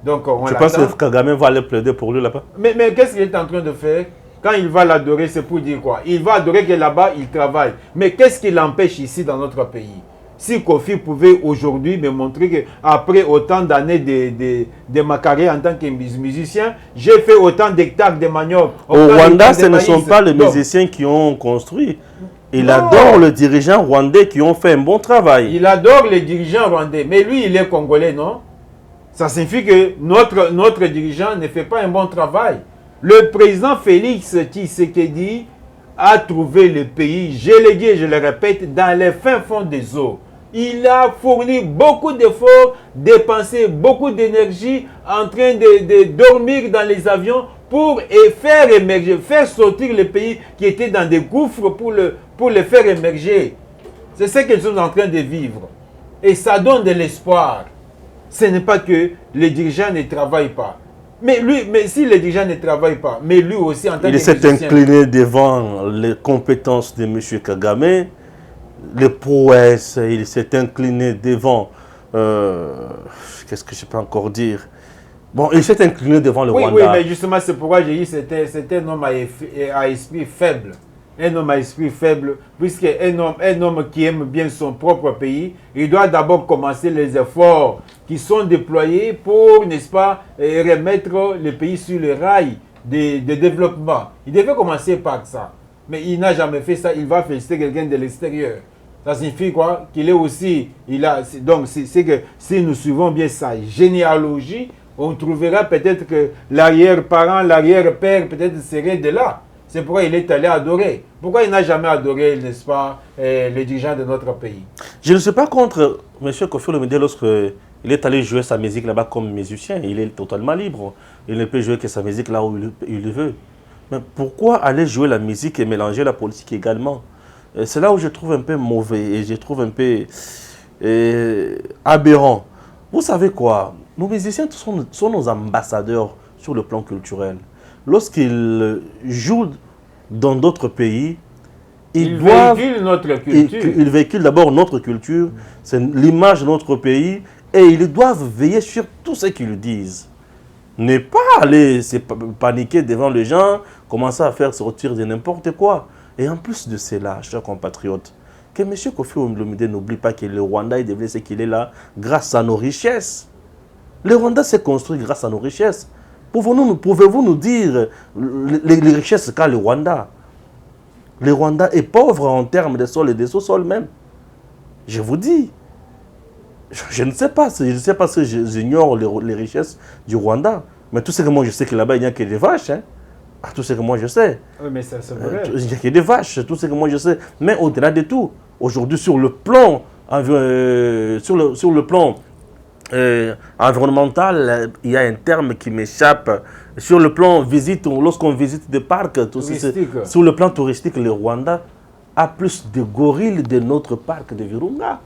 Donc, tu penses que Kagame va aller plaider pour lui là-bas? Mais qu'est-ce qu'il est en train de faire? Quand il va l'adorer, c'est pour dire quoi? Il va adorer que là-bas, il travaille. Mais qu'est-ce qui l'empêche ici dans notre pays? Si Koffi pouvait aujourd'hui me montrer qu'après autant d'années de ma carrière en tant que musicien, j'ai fait autant d'hectares de manioc. Au Rwanda, ce ne sont pas les musiciens qui ont construit. Il adore les dirigeants rwandais qui ont fait un bon travail. Il adore les dirigeants rwandais. Mais lui, il est congolais, non? Ça signifie que notre dirigeant ne fait pas un bon travail. Le président Félix Tshisekedi a trouvé le pays, je le dis et je le répète, dans les fins fonds des eaux. Il a fourni beaucoup d'efforts, dépensé beaucoup d'énergie en train de dormir dans les avions pour faire émerger, faire sortir le pays qui était dans des gouffres pour le faire émerger. C'est ce qu'ils sont en train de vivre. Et ça donne de l'espoir. Ce n'est pas que les dirigeants ne travaillent pas. Mais si les dirigeants ne travaillent pas, mais lui aussi en tant que musicien... Il s'est incliné devant les compétences de M. Kagame, les prouesses, il s'est incliné devant... qu'est-ce que je peux encore dire? Bon, il s'est incliné devant le Rwanda. Oui, mais justement, c'est pourquoi j'ai dit que c'était un homme à esprit faible. Un homme à esprit faible, puisqu'un homme qui aime bien son propre pays, il doit d'abord commencer les efforts qui sont déployés pour, n'est-ce pas, remettre le pays sur le rail de développement. Il devait commencer par ça. Mais il n'a jamais fait ça, il va féliciter quelqu'un de l'extérieur. Ça signifie quoi? Qu'il est aussi... donc, c'est que si nous suivons bien sa généalogie, on trouvera peut-être que l'arrière-parent, l'arrière-père, peut-être serait de là. C'est pourquoi il est allé adorer. Pourquoi il n'a jamais adoré, n'est-ce pas, les dirigeants de notre pays? Je ne suis pas contre M. Koffi Olomide lorsqu'il est allé jouer sa musique là-bas comme musicien. Il est totalement libre. Il ne peut jouer que sa musique là où il le veut. Mais pourquoi aller jouer la musique et mélanger la politique également? C'est là où je trouve un peu mauvais et je trouve un peu aberrant. Vous savez quoi? Nos musiciens sont nos ambassadeurs sur le plan culturel. Lorsqu'ils jouent dans d'autres pays, ils véhiculent notre culture. Ils véhiculent d'abord notre culture, c'est l'image de notre pays, et ils doivent veiller sur tout ce qu'ils disent. Ne pas aller se paniquer devant les gens, commencer à faire sortir de n'importe quoi. Et en plus de cela, chers compatriotes, que M. Koffi Olomide n'oublie pas que le Rwanda est devenu ce qu'il est là grâce à nos richesses. Le Rwanda s'est construit grâce à nos richesses. Pouvez-vous nous dire les richesses qu'a le Rwanda? Le Rwanda est pauvre en termes de sol et de sous-sol même. Je vous dis. Je ne sais pas si j'ignore les richesses du Rwanda. Mais tout ce que moi je sais que là-bas, il n'y a que des vaches. Hein? Tout ce que moi je sais. Oui, mais ça, c'est vrai. Il n'y a que des vaches, tout ce que moi je sais. Mais au-delà de tout, aujourd'hui sur le plan, environnemental, il y a un terme qui m'échappe. Sur le plan visite, lorsqu'on visite des parcs, sur le plan touristique, le Rwanda a plus de gorilles de notre parc de Virunga.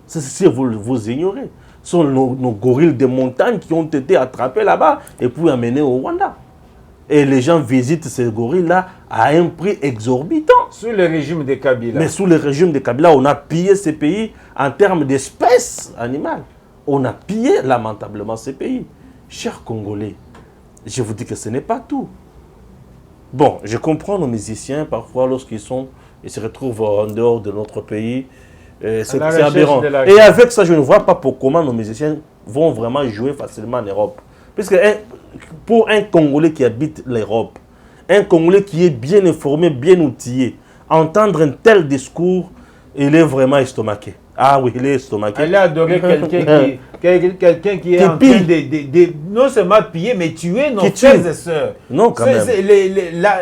C'est si vous ignorez. Ce sont nos gorilles de montagne qui ont été attrapés là-bas et puis amenés au Rwanda. Et les gens visitent ces gorilles-là à un prix exorbitant. Sous le régime de Kabila. Mais sous le régime de Kabila, on a pillé ces pays en termes d'espèces animales. On a pillé lamentablement ces pays. Chers Congolais, je vous dis que ce n'est pas tout. Bon, je comprends nos musiciens, parfois, lorsqu'ils se retrouvent en dehors de notre pays, c'est aberrant. Et avec ça, je ne vois pas comment nos musiciens vont vraiment jouer facilement en Europe. Puisque pour un Congolais qui habite l'Europe, Un Congolais qui est bien informé, bien outillé. Entendre un tel discours, il est vraiment estomaqué. Ah oui, il est estomaqué. Elle a adoré quelqu'un qui est en train de non seulement piller, mais tuer nos frères et sœurs. Non, quand même.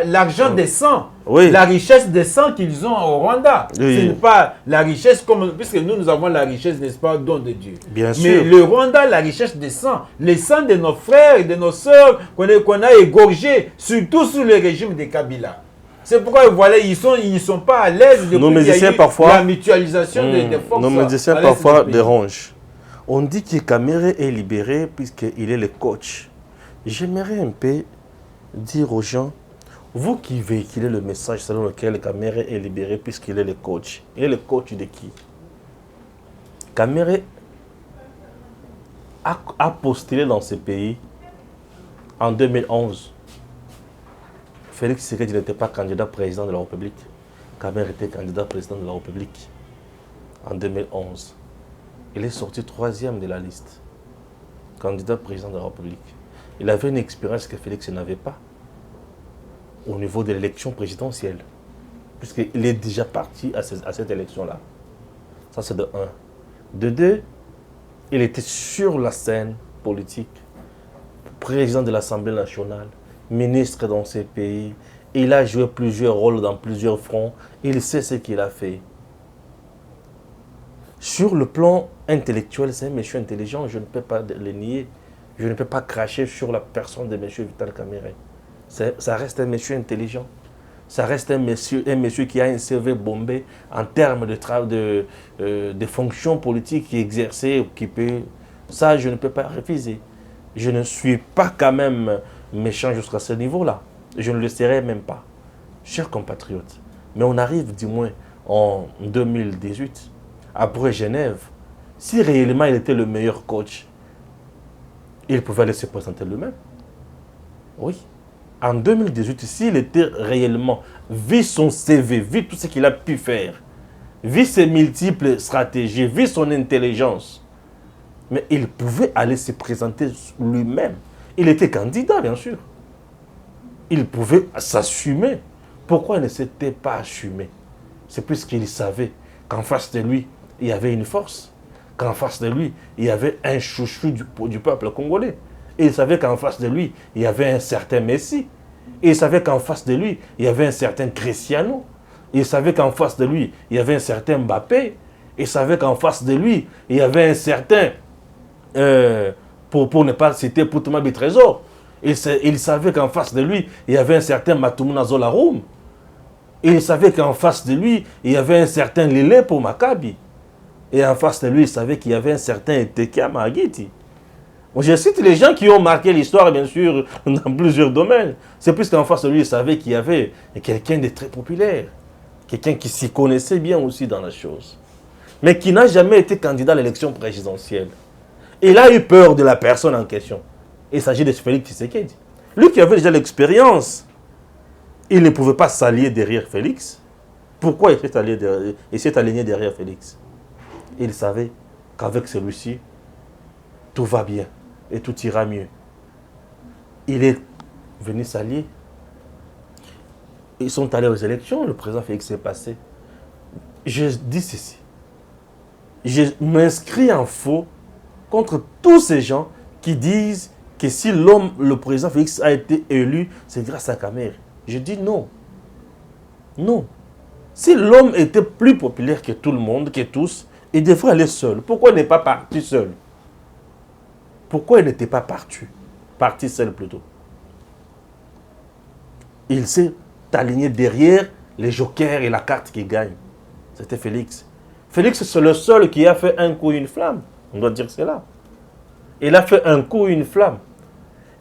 L'argent descend. Oui. La richesse descend qu'ils ont au Rwanda. Oui. Ce n'est pas la richesse comme... Puisque nous avons la richesse, n'est-ce pas, don de Dieu. Bien sûr. Mais le Rwanda, la richesse descend. Les sangs de nos frères et de nos sœurs qu'on a égorgés, surtout sous le régime de Kabila. C'est pourquoi, voilà, ils ne sont pas à l'aise depuis nos musiciens, parfois, la mutualisation des forces. Nos musiciens parfois dérangent. On dit que Kamere est libéré puisqu'il est le coach. J'aimerais un peu dire aux gens, vous qui véhiculez le message selon lequel Kamere est libéré puisqu'il est le coach. Il est le coach de qui? Kamere a postulé dans ce pays en 2011. Félix Tshisekedi n'était pas candidat président de la République. Kamere était candidat président de la République en 2011. Il est sorti 3e de la liste. Candidat président de la République. Il avait une expérience que Félix n'avait pas au niveau de l'élection présidentielle. Puisqu'il est déjà parti à cette élection-là. Ça, c'est de 1. De 2, il était sur la scène politique, président de l'Assemblée nationale, ministre dans ces pays. Il a joué plusieurs rôles dans plusieurs fronts. Il sait ce qu'il a fait. Sur le plan intellectuel, c'est un monsieur intelligent, je ne peux pas le nier. Je ne peux pas cracher sur la personne de monsieur Vital Kamerhe. Ça reste un monsieur intelligent. Ça reste un monsieur qui a un CV bombé en termes de fonctions politiques exercées, occupées. Ça, je ne peux pas refuser. Je ne suis pas quand même méchant jusqu'à ce niveau-là. Je ne le serai même pas. Chers compatriotes, mais on arrive du moins en 2018, après Genève. Si réellement il était le meilleur coach, il pouvait aller se présenter lui-même. Oui. En 2018, s'il était réellement, vu son CV, vu tout ce qu'il a pu faire, vu ses multiples stratégies, vu son intelligence, mais il pouvait aller se présenter lui-même. Il était candidat, bien sûr. Il pouvait s'assumer. Pourquoi il ne s'était pas assumé? C'est puisqu'il savait qu'en face de lui, il y avait une force. Qu'en face de lui, il y avait un chouchou du peuple congolais. Et il savait qu'en face de lui, il y avait un certain Messi. Et il savait qu'en face de lui, il y avait un certain Cristiano. Et il savait qu'en face de lui, il y avait un certain Mbappé. Et il savait qu'en face de lui, il y avait un certain, pour ne pas citer Poutma Trésor. Il savait qu'en face de lui, il y avait un certain Matumuna Zolaroum. Et il savait qu'en face de lui, il y avait un certain Lilé pour Maccabi. Et en face de lui, il savait qu'il y avait un certain Etekia Magiti. Je cite les gens qui ont marqué l'histoire, bien sûr, dans plusieurs domaines. C'est plus qu'en face de lui, il savait qu'il y avait quelqu'un de très populaire. Quelqu'un qui s'y connaissait bien aussi dans la chose. Mais qui n'a jamais été candidat à l'élection présidentielle. Il a eu peur de la personne en question. Il s'agit de Félix Tshisekedi. Lui qui avait déjà l'expérience, il ne pouvait pas s'allier derrière Félix. Pourquoi il s'est aligné derrière Félix? Il savait qu'avec celui-ci, tout va bien et tout ira mieux. Il est venu s'allier. Ils sont allés aux élections, le président Félix est passé. Je dis ceci. Je m'inscris en faux contre tous ces gens qui disent que si le président Félix a été élu, c'est grâce à Kamere. Je dis non. Non. Si l'homme était plus populaire que tout le monde, que tous, il devrait aller seul. Pourquoi il n'est pas parti seul? Pourquoi il n'était pas parti seul plutôt? Il s'est aligné derrière les jokers et la carte qui gagne. C'était Félix. Félix, c'est le seul qui a fait un coup, une flamme. On doit dire cela. Il a fait un coup, une flamme.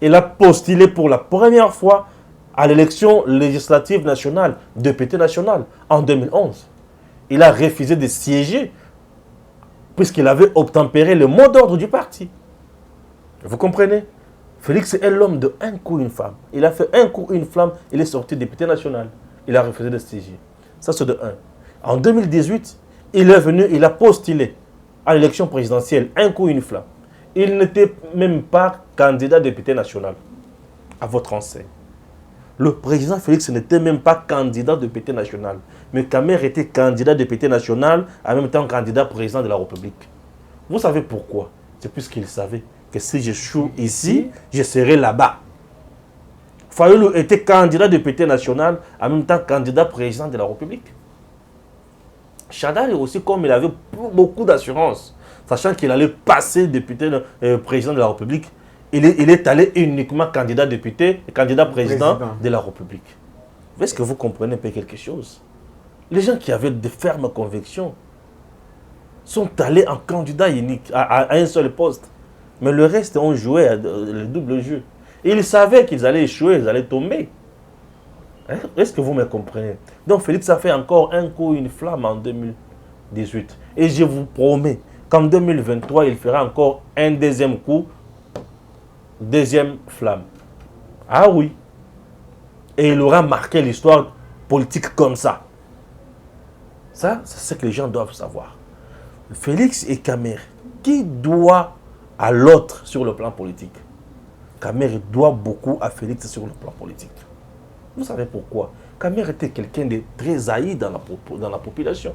Il a postulé pour la première fois à l'élection législative nationale, député national, en 2011. Il a refusé de siéger puisqu'il avait obtempéré le mot d'ordre du parti. Vous comprenez? Félix est l'homme de un coup, une flamme. Il a fait un coup, une flamme, il est sorti député national. Il a refusé de siéger. Ça, c'est de 1. En 2018, il est venu, il a postulé à l'élection présidentielle, un coup, une flamme. Il n'était même pas candidat député national, à votre enseigne. Le président Félix n'était même pas candidat de député national. Mais Kamer était candidat de député national, en même temps candidat président de la République. Vous savez pourquoi? C'est puisqu'il savait que si j'échoue ici, je serai là-bas. Fayoulou était candidat de député national, en même temps candidat président de la République. Chadal aussi, comme il avait beaucoup d'assurance, sachant qu'il allait passer député président de la République, il est allé uniquement candidat député et candidat président de la République. Est-ce que vous comprenez un peu quelque chose? Les gens qui avaient de fermes convictions sont allés en candidat unique à un seul poste. Mais le reste ont joué le double jeu. Et ils savaient qu'ils allaient échouer, ils allaient tomber. Est-ce que vous me comprenez? Donc Félix a fait encore un coup, une flamme en 2018. Et je vous promets qu'en 2023, il fera encore un deuxième coup, deuxième flamme. Ah oui. Et il aura marqué l'histoire politique comme ça. Ça, c'est ce que les gens doivent savoir. Félix et Kamer, qui doit à l'autre sur le plan politique? Kamer doit beaucoup à Félix sur le plan politique. Vous savez pourquoi? Kamer était quelqu'un de très haï dans la population.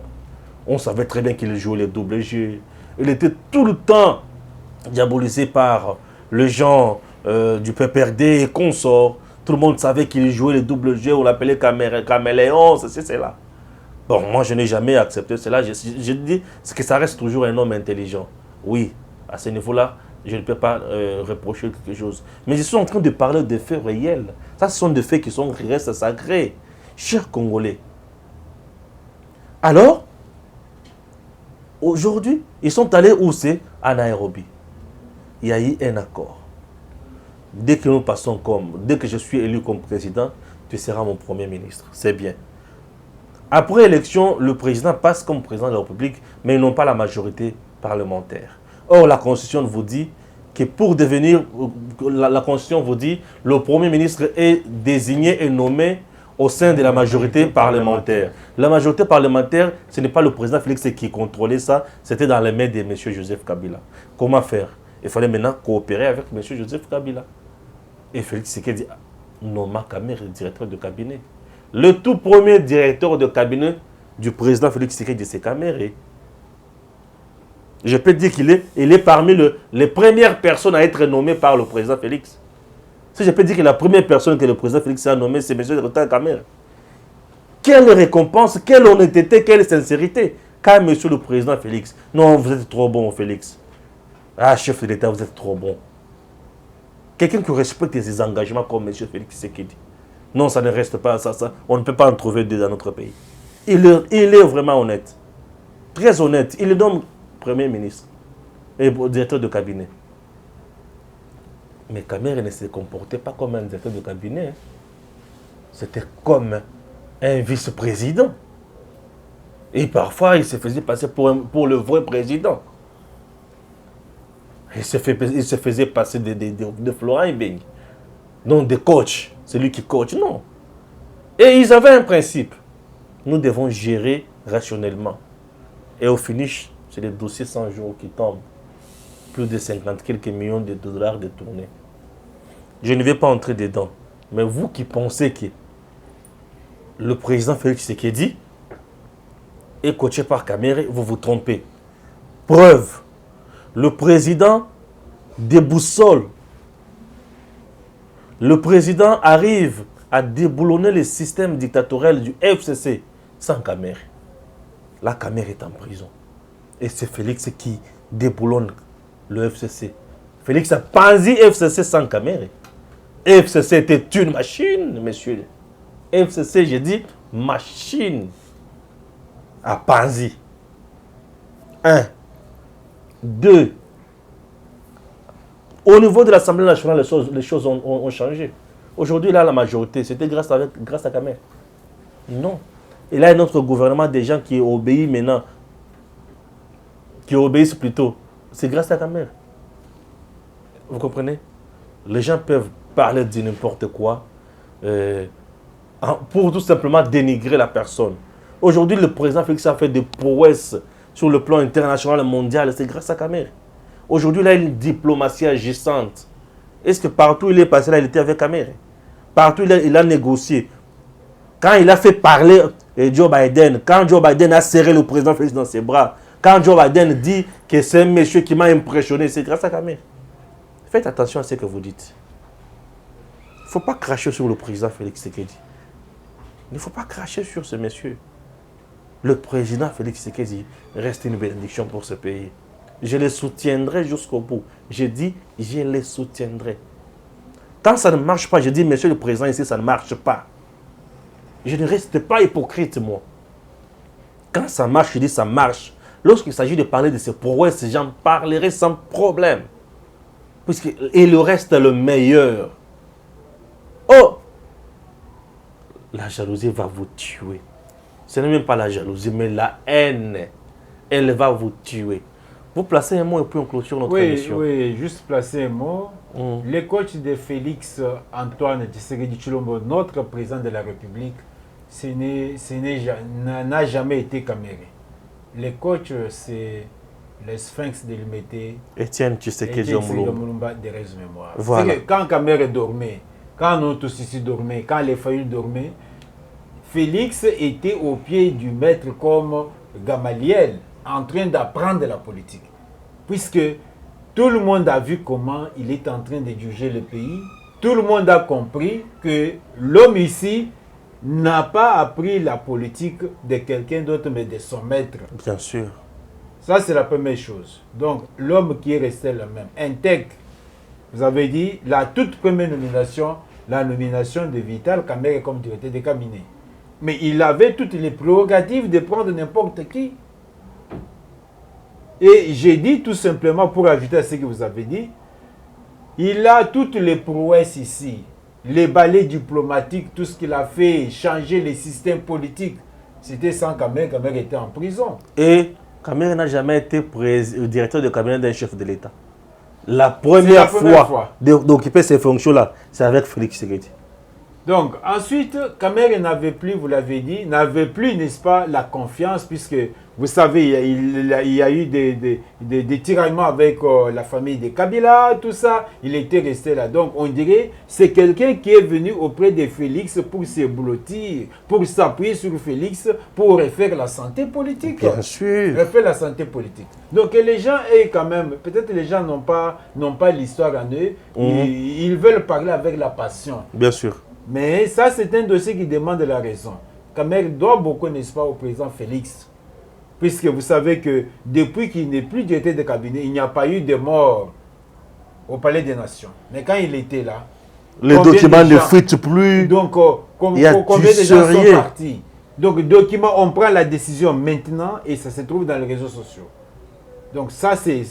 On savait très bien qu'il jouait les doubles jeux. Il était tout le temps diabolisé par les gens du PPRD et consorts. Tout le monde savait qu'il jouait les doubles jeux. On l'appelait caméléon, c'est là. Bon, moi, je n'ai jamais accepté cela. Je dis que ça reste toujours un homme intelligent. Oui, à ce niveau-là, je ne peux pas reprocher quelque chose. Mais je suis en train de parler de faits réels. Ça, ce sont des faits qui restent sacrés. Chers Congolais. Alors, aujourd'hui, ils sont allés où? C'est à Nairobi. Il y a eu un accord. Dès que nous passons dès que je suis élu comme président, tu seras mon premier ministre. C'est bien. Après élection, le président passe comme président de la République, mais ils n'ont pas la majorité parlementaire. Or, la Constitution vous dit que pour devenir, la Constitution vous dit, le Premier ministre est désigné et nommé au sein de la majorité parlementaire. La majorité parlementaire, ce n'est pas le président Félix qui contrôlait ça, c'était dans les mains de M. Joseph Kabila. Comment faire? Il fallait maintenant coopérer avec M. Joseph Kabila. Et Félix Tshisekedi nomma Kamer directeur de cabinet. Le tout premier directeur de cabinet du président Félix Tshisekedi, c'est Kamer. Je peux dire qu'il est parmi les premières personnes à être nommées par le président Félix. Si je peux dire que la première personne que le président Félix a nommée, c'est M. Rotan Kamer. Quelle récompense, quelle honnêteté, quelle sincérité. Car M. le président Félix, non, vous êtes trop bon, Félix. Ah, chef de l'État, vous êtes trop bon. Quelqu'un qui respecte ses engagements comme M. Félix Tshisekedi. Non, ça ne reste pas ça. On ne peut pas en trouver deux dans notre pays. Il est vraiment honnête. Très honnête. Il est donc Premier ministre et directeur de cabinet. Mais Kamer ne se comportait pas comme un directeur de cabinet. C'était comme un vice-président. Et parfois, il se faisait passer pour le vrai président. Il se faisait passer de Florent Ibeng. Non, de coach. C'est lui qui coach. Non. Et ils avaient un principe. Nous devons gérer rationnellement. Et au finish, c'est les dossiers 100 jours qui tombent. Plus de 50 quelques millions de dollars détournés. Je ne vais pas entrer dedans. Mais vous qui pensez que le président Félix Tshisekedi est coaché par Kamer, vous vous trompez. Preuve. Le président déboussole. Le président arrive à déboulonner le système dictatorial du FCC sans Kamer. La Kamer est en prison. Et c'est Félix qui déboulonne le FCC. Félix a panzi FCC sans Kamer. FCC était une machine, monsieur. FCC, j'ai dit machine. À panzi. 1. 2. Au niveau de l'Assemblée nationale, les choses ont changé. Aujourd'hui, là, la majorité, c'était grâce à Kamer. Non. Et là, il y a notre gouvernement, des gens qui obéissent maintenant, qui obéissent plutôt. C'est grâce à Kamer. Vous comprenez? Les gens peuvent parler de n'importe quoi pour tout simplement dénigrer la personne. Aujourd'hui, le président Félix a fait des prouesses sur le plan international et mondial. C'est grâce à Kamer. Aujourd'hui, il a une diplomatie agissante. Est-ce que partout où il est passé, là, il était avec Kamer? Partout, il a négocié. Quand il a fait parler Joe Biden, quand Joe Biden a serré le président Félix dans ses bras, quand Joe Biden dit que c'est un monsieur qui m'a impressionné, c'est grâce à Kamere. Faites attention à ce que vous dites. Il ne faut pas cracher sur le président Félix Tshisekedi. Il ne faut pas cracher sur ce monsieur. Le président Félix Tshisekedi reste une bénédiction pour ce pays. Je les soutiendrai jusqu'au bout. Je dis, je les soutiendrai. Quand ça ne marche pas, je dis, monsieur le président, ici, ça ne marche pas. Je ne reste pas hypocrite, moi. Quand ça marche, je dis, ça marche. Lorsqu'il s'agit de parler de ces prouesses, j'en parlerai sans problème. Il reste le meilleur. Oh! La jalousie va vous tuer. Ce n'est même pas la jalousie, mais la haine. Elle va vous tuer. Vous placez un mot et puis on clôture notre émission. Oui, juste placer un mot. Le coach de Félix Antoine Tshisekedi Tshilombo, notre président de la République, n'a jamais été Kamere. Le coach, c'est le sphinx de l'humanité. Étienne Tshisekedi Mulumba de Reste Mémoire. Voilà. Quand Kamere dormait, quand nous tous ici dormaient, quand les Fayou dormaient, Félix était au pied du maître comme Gamaliel, en train d'apprendre la politique. Puisque tout le monde a vu comment il est en train de diriger le pays, tout le monde a compris que l'homme ici n'a pas appris la politique de quelqu'un d'autre, mais de son maître. Bien sûr. Ça, c'est la première chose. Donc, l'homme qui est resté le même, intègre. Vous avez dit, la toute première nomination, la nomination de Vital Kamere comme directeur de cabinet. Mais il avait toutes les prérogatives de prendre n'importe qui. Et j'ai dit tout simplement, pour ajouter à ce que vous avez dit, il a toutes les prouesses ici. Les balais diplomatiques, tout ce qu'il a fait, changer les systèmes politiques. C'était sans Kamere, Kamere était en prison. Et Kamere n'a jamais été directeur de cabinet d'un chef de l'État. La première fois d'occuper ces fonctions-là, c'est avec Félix Tshisekedi. Donc, ensuite, Kamere n'avait plus, vous l'avez dit, n'avait plus, n'est-ce pas, la confiance, puisque, vous savez, il y a eu des tiraillements avec la famille de Kabila, tout ça, il était resté là. Donc, on dirait, c'est quelqu'un qui est venu auprès de Félix pour se blottir, pour s'appuyer sur Félix, pour refaire la santé politique. Bien sûr. Refaire la santé politique. Donc, que les gens aient quand même, peut-être les gens n'ont pas l'histoire en eux, ils veulent parler avec la passion. Bien sûr. Mais ça, c'est un dossier qui demande la raison. Kamere doit beaucoup, n'est-ce pas, au président Félix. Puisque vous savez que depuis qu'il n'est plus directeur de cabinet, il n'y a pas eu de mort au Palais des Nations. Mais quand il était là, les documents ne fuitent plus. Donc, combien de gens sont partis? Donc, documents, on prend la décision maintenant et ça se trouve dans les réseaux sociaux. Donc, ça, c'est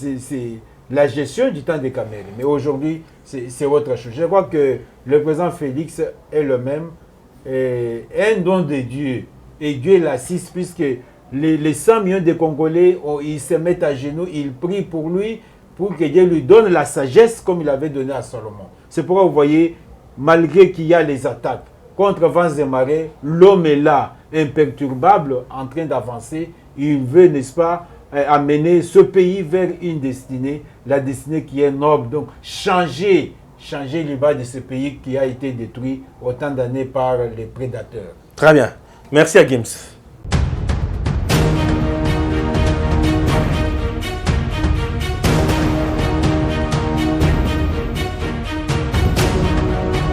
la gestion du temps de Kamere. Mais aujourd'hui, c'est autre chose. Je crois que le président Félix est le même. Un don de Dieu. Et Dieu l'assiste puisque les 100 millions de Congolais, ils se mettent à genoux, ils prient pour lui, pour que Dieu lui donne la sagesse comme il avait donné à Salomon. C'est pourquoi vous voyez, malgré qu'il y a les attaques contre vents et marées, l'homme est là, imperturbable, en train d'avancer. Il veut, n'est-ce pas, amener ce pays vers une destinée, la destinée qui est noble. Donc, changer l'image de ce pays qui a été détruit autant d'années par les prédateurs. Très bien. Merci à Gims.